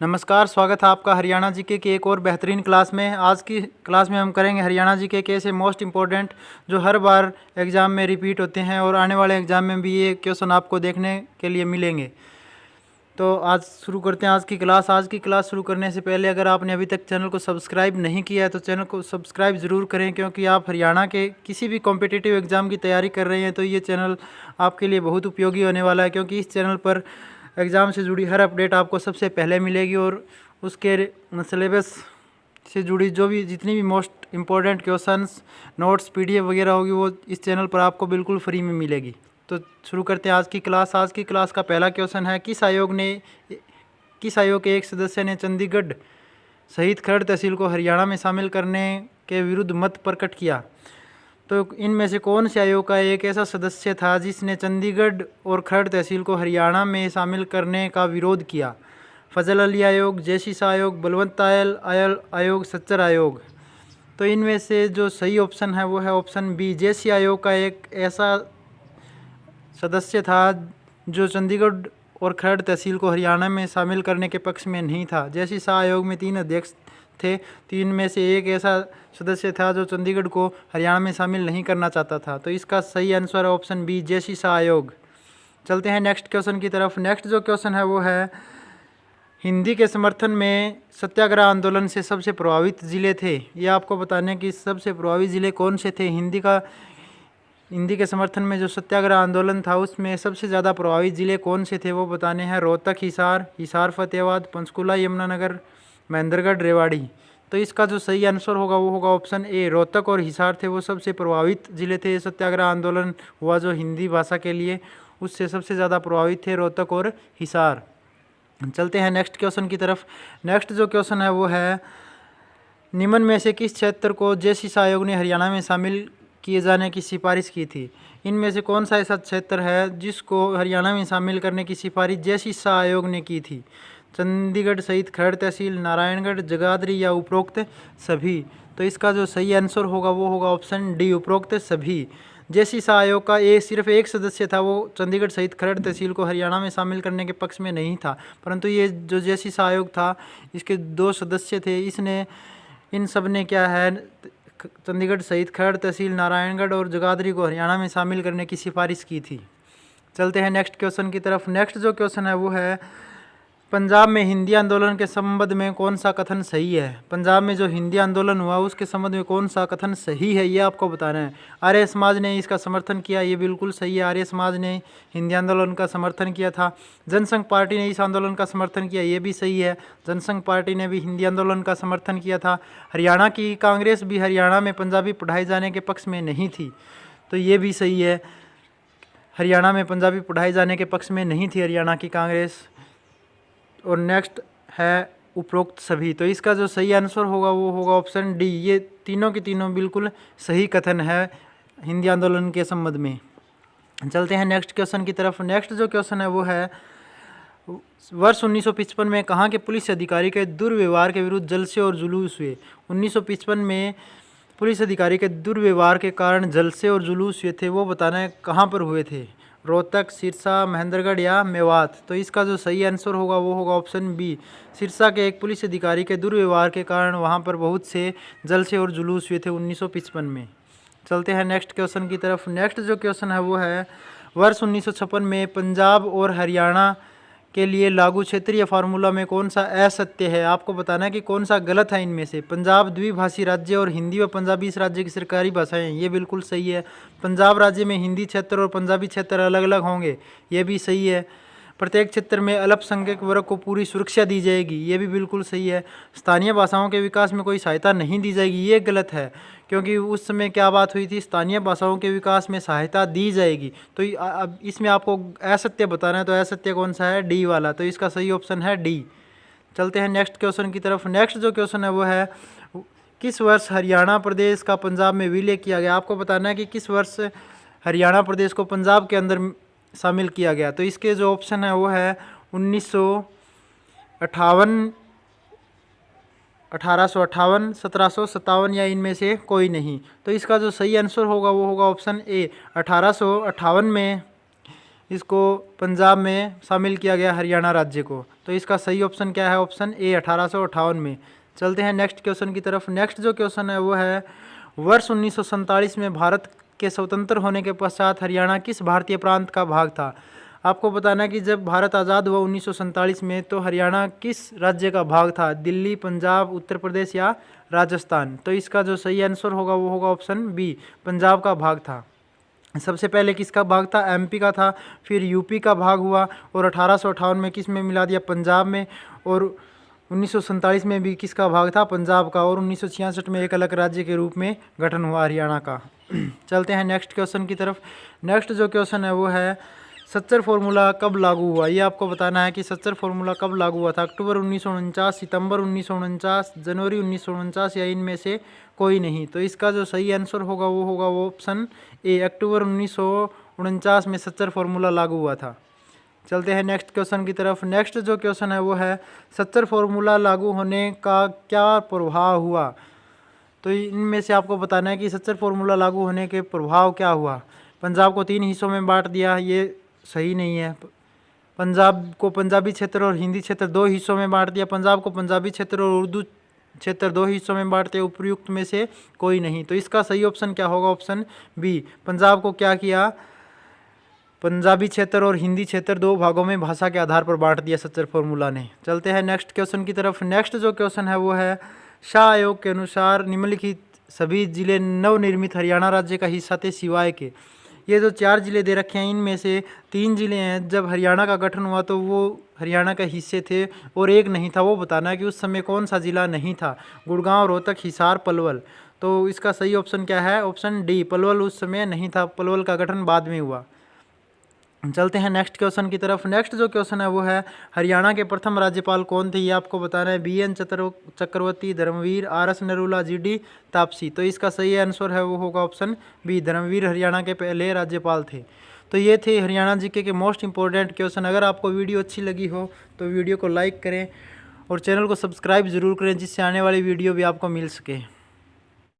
नमस्कार, स्वागत है आपका हरियाणा जीके की एक और बेहतरीन क्लास में। आज की क्लास में हम करेंगे हरियाणा जीके के ऐसे मोस्ट इम्पोर्टेंट जो हर बार एग्ज़ाम में रिपीट होते हैं और आने वाले एग्ज़ाम में भी ये क्वेश्चन आपको देखने के लिए मिलेंगे। तो आज शुरू करते हैं आज की क्लास। आज की क्लास शुरू करने से पहले अगर आपने अभी तक चैनल को सब्सक्राइब नहीं किया है तो चैनल को सब्सक्राइब ज़रूर करें, क्योंकि आप हरियाणा के किसी भी कॉम्पिटिटिव एग्ज़ाम की तैयारी कर रहे हैं तो ये चैनल आपके लिए बहुत उपयोगी होने वाला है, क्योंकि इस चैनल पर एग्ज़ाम से जुड़ी हर अपडेट आपको सबसे पहले मिलेगी और उसके सिलेबस से जुड़ी जो भी जितनी भी most important questions, notes, PDF वगैरह होगी वो इस चैनल पर आपको बिल्कुल फ्री में मिलेगी। तो शुरू करते हैं आज की क्लास। आज की क्लास का पहला क्वेश्चन है, किस आयोग के एक सदस्य ने चंडीगढ़ सहित खरड़ तहसील को हरियाणा में शामिल करने के विरुद्ध मत प्रकट किया? तो इनमें से कौन से आयोग का एक ऐसा सदस्य था जिसने चंडीगढ़ और खरड़ तहसील को हरियाणा में शामिल करने का विरोध किया? फजल अली आयोग, जेसीसा आयोग, बलवंत आयोग, सच्चर आयोग। तो इनमें से जो सही ऑप्शन है वो है ऑप्शन बी, जेसी आयोग का एक ऐसा सदस्य था जो चंडीगढ़ और खरड़ तहसील को हरियाणा में शामिल करने के पक्ष में नहीं था। जेसीसा आयोग में 3 अध्यक्ष थे, 3 में से एक ऐसा सदस्य था जो चंडीगढ़ को हरियाणा में शामिल नहीं करना चाहता था। तो इसका सही आंसर है ऑप्शन बी, जेसीसा आयोग। चलते हैं नेक्स्ट क्वेश्चन की तरफ। नेक्स्ट जो क्वेश्चन है वो है, हिंदी के समर्थन में सत्याग्रह आंदोलन से सबसे प्रभावित ज़िले थे। ये आपको बताने कि सबसे प्रभावित ज़िले कौन से थे। हिंदी के समर्थन में जो सत्याग्रह आंदोलन था उसमें सबसे ज़्यादा प्रभावित ज़िले कौन से थे वो बताने हैं। रोहतक, हिसार फतेहाबाद, पंचकुला यमुनानगर, महेंद्रगढ़, रेवाड़ी। तो इसका जो सही आंसर होगा वो होगा ऑप्शन ए, रोहतक और हिसार थे वो सबसे प्रभावित ज़िले थे। सत्याग्रह आंदोलन हुआ जो हिंदी भाषा के लिए, उससे सबसे ज़्यादा प्रभावित थे रोहतक और हिसार। चलते हैं नेक्स्ट क्वेश्चन की तरफ। नेक्स्ट जो क्वेश्चन है वो है, निम्न में से किस क्षेत्र को जेसीसा आयोग ने हरियाणा में शामिल किए जाने की सिफारिश की थी? इनमें से कौन सा ऐसा क्षेत्र है जिसको हरियाणा में शामिल करने की सिफारिश जेसीसा आयोग ने की थी? चंडीगढ़ सहित खरड़ तहसील, नारायणगढ़, जगाधरी या उपरोक्त सभी। तो इसका जो सही आंसर होगा वो होगा ऑप्शन डी, उपरोक्त सभी। जेसीसा आयोग का सिर्फ एक सदस्य था, वो चंडीगढ़ सहित खरड़ तहसील को हरियाणा में शामिल करने के पक्ष में नहीं था, परंतु ये जो जेसीसा आयोग था इसके 2 सदस्य थे। इन सब ने क्या है, चंडीगढ़ सहित खरड़ तहसील, नारायणगढ़ और जगाधरी को हरियाणा में शामिल करने की सिफारिश की थी। चलते हैं नेक्स्ट क्वेश्चन की तरफ। नेक्स्ट जो क्वेश्चन है वो है, पंजाब में हिंदी आंदोलन के संबंध में कौन सा कथन सही है? पंजाब में जो हिंदी आंदोलन हुआ उसके संबंध में कौन सा कथन सही है ये आपको बताना है। आर्य समाज ने इसका समर्थन किया, ये बिल्कुल सही है। आर्य समाज ने हिंदी आंदोलन का समर्थन किया था। जनसंघ पार्टी ने इस आंदोलन का समर्थन किया, ये भी सही है। जनसंघ पार्टी ने भी हिंदी आंदोलन का समर्थन किया था। हरियाणा की कांग्रेस भी हरियाणा में पंजाबी पढ़ाए जाने के पक्ष में नहीं थी, तो ये भी सही है। हरियाणा में पंजाबी पढ़ाए जाने के पक्ष में नहीं थी हरियाणा की कांग्रेस। और नेक्स्ट है उपरोक्त सभी। तो इसका जो सही आंसर होगा वो होगा ऑप्शन डी, ये तीनों की तीनों बिल्कुल सही कथन है हिंदी आंदोलन के संबंध में। चलते हैं नेक्स्ट क्वेश्चन की तरफ। नेक्स्ट जो क्वेश्चन है वो है, वर्ष 1955 में कहाँ के पुलिस अधिकारी के दुर्व्यवहार के विरुद्ध जलसे और जुलूस हुए? 1955 में पुलिस अधिकारी के दुर्व्यवहार के कारण जलसे और जुलूस हुए थे, वो बताना है कहाँ पर हुए थे। रोहतक, सिरसा, महेंद्रगढ़ या मेवात। तो इसका जो सही आंसर होगा वो होगा ऑप्शन बी, सिरसा के एक पुलिस अधिकारी के दुर्व्यवहार के कारण वहाँ पर बहुत से जलसे और जुलूस हुए थे 1955 में। चलते हैं नेक्स्ट क्वेश्चन की तरफ। नेक्स्ट जो क्वेश्चन है वो है, वर्ष 1956 में पंजाब और हरियाणा के लिए लागू क्षेत्रीय फार्मूला में कौन सा असत्य है? आपको बताना है कि कौन सा गलत है इनमें से। पंजाब द्विभाषी राज्य और हिंदी व पंजाबी इस राज्य की सरकारी भाषाएं हैं, ये बिल्कुल सही है। पंजाब राज्य में हिंदी क्षेत्र और पंजाबी क्षेत्र अलग अलग होंगे, ये भी सही है। प्रत्येक क्षेत्र में अल्पसंख्यक वर्ग को पूरी सुरक्षा दी जाएगी, ये भी बिल्कुल सही है। स्थानीय भाषाओं के विकास में कोई सहायता नहीं दी जाएगी, ये गलत है, क्योंकि उस समय क्या बात हुई थी, स्थानीय भाषाओं के विकास में सहायता दी जाएगी। तो अब इसमें आपको असत्य बताना है, तो असत्य कौन सा है? डी वाला। तो इसका सही ऑप्शन है डी। चलते हैं नेक्स्ट क्वेश्चन की तरफ। नेक्स्ट जो क्वेश्चन है वो है, किस वर्ष हरियाणा प्रदेश का पंजाब में विलय किया गया? आपको बताना है कि किस वर्ष हरियाणा प्रदेश को पंजाब के अंदर शामिल किया गया। तो इसके जो ऑप्शन है वो है 1958, 1858, 1757 या इनमें से कोई नहीं। तो इसका जो सही आंसर होगा वो होगा ऑप्शन ए, 1858 में इसको पंजाब में शामिल किया गया हरियाणा राज्य को। तो इसका सही ऑप्शन क्या है? ऑप्शन ए 1858 में। चलते हैं नेक्स्ट क्वेश्चन की तरफ। नेक्स्ट जो क्वेश्चन है वो है, वर्ष 1947 में भारत के स्वतंत्र होने के पश्चात हरियाणा किस भारतीय प्रांत का भाग था? आपको बताना है कि जब भारत आज़ाद हुआ 1947 में, तो हरियाणा किस राज्य का भाग था? दिल्ली, पंजाब, उत्तर प्रदेश या राजस्थान? तो इसका जो सही आंसर होगा वो होगा ऑप्शन बी, पंजाब का भाग था। सबसे पहले किसका भाग था? एमपी का था, फिर यूपी का भाग हुआ, और 1858 में किस में मिला दिया? पंजाब में। और 1947 में भी किसका भाग था? पंजाब का। और 1966 में एक अलग राज्य के रूप में गठन हुआ हरियाणा का। चलते हैं नेक्स्ट क्वेश्चन की तरफ। नेक्स्ट जो क्वेश्चन है वो है, सच्चर फॉर्मूला कब लागू हुआ? ये आपको बताना है कि सच्चर फॉर्मूला कब लागू हुआ था। अक्टूबर 1949, सितंबर 1949, जनवरी 1949 या इनमें से कोई नहीं। तो इसका जो सही आंसर होगा वो होगा वो ऑप्शन ए, अक्टूबर 1949 में सच्चर फॉर्मूला लागू हुआ था। चलते हैं नेक्स्ट क्वेश्चन की तरफ। नेक्स्ट जो क्वेश्चन है वो है, सच्चर फॉर्मूला लागू होने का क्या प्रभाव हुआ? तो इनमें से आपको बताना है कि सच्चर फॉर्मूला लागू होने के प्रभाव क्या हुआ। पंजाब को 3 हिस्सों में बांट दिया, ये सही नहीं है। पंजाब को पंजाबी क्षेत्र और हिंदी क्षेत्र 2 हिस्सों में बांट दिया। पंजाब को पंजाबी क्षेत्र और उर्दू क्षेत्र 2 हिस्सों में बांटते, उपयुक्त में से कोई नहीं। तो इसका सही ऑप्शन क्या होगा? ऑप्शन बी, पंजाब को क्या किया? पंजाबी क्षेत्र और हिंदी क्षेत्र 2 भागों में भाषा के आधार पर बांट दिया सच्चर फॉर्मूला ने। चलते हैं नेक्स्ट क्वेश्चन की तरफ। नेक्स्ट जो क्वेश्चन है वो है, शाह आयोग के अनुसार निम्नलिखित सभी जिले नवनिर्मित हरियाणा राज्य का हिस्सा थे सिवाय के। ये जो 4 जिले दे रखे हैं इनमें से 3 जिले हैं जब हरियाणा का गठन हुआ तो वो हरियाणा के हिस्से थे, और एक नहीं था। वो बताना है कि उस समय कौन सा जिला नहीं था? गुड़गांव, रोहतक, हिसार, पलवल। तो इसका सही ऑप्शन क्या है? ऑप्शन डी, पलवल उस समय नहीं था, पलवल का गठन बाद में हुआ। चलते हैं नेक्स्ट क्वेश्चन की तरफ। नेक्स्ट जो क्वेश्चन है वो है, हरियाणा के प्रथम राज्यपाल कौन थे? ये आपको बताना है। BN चक्रवर्ती, धर्मवीर, RS नरूला, GD तापसी। तो इसका सही आंसर है वो होगा ऑप्शन बी, धर्मवीर हरियाणा के पहले राज्यपाल थे। तो ये थे हरियाणा जीके के मोस्ट इंपॉर्टेंट क्वेश्चन। अगर आपको वीडियो अच्छी लगी हो तो वीडियो को लाइक करें और चैनल को सब्सक्राइब ज़रूर करें, जिससे आने वाली वीडियो भी आपको मिल सके।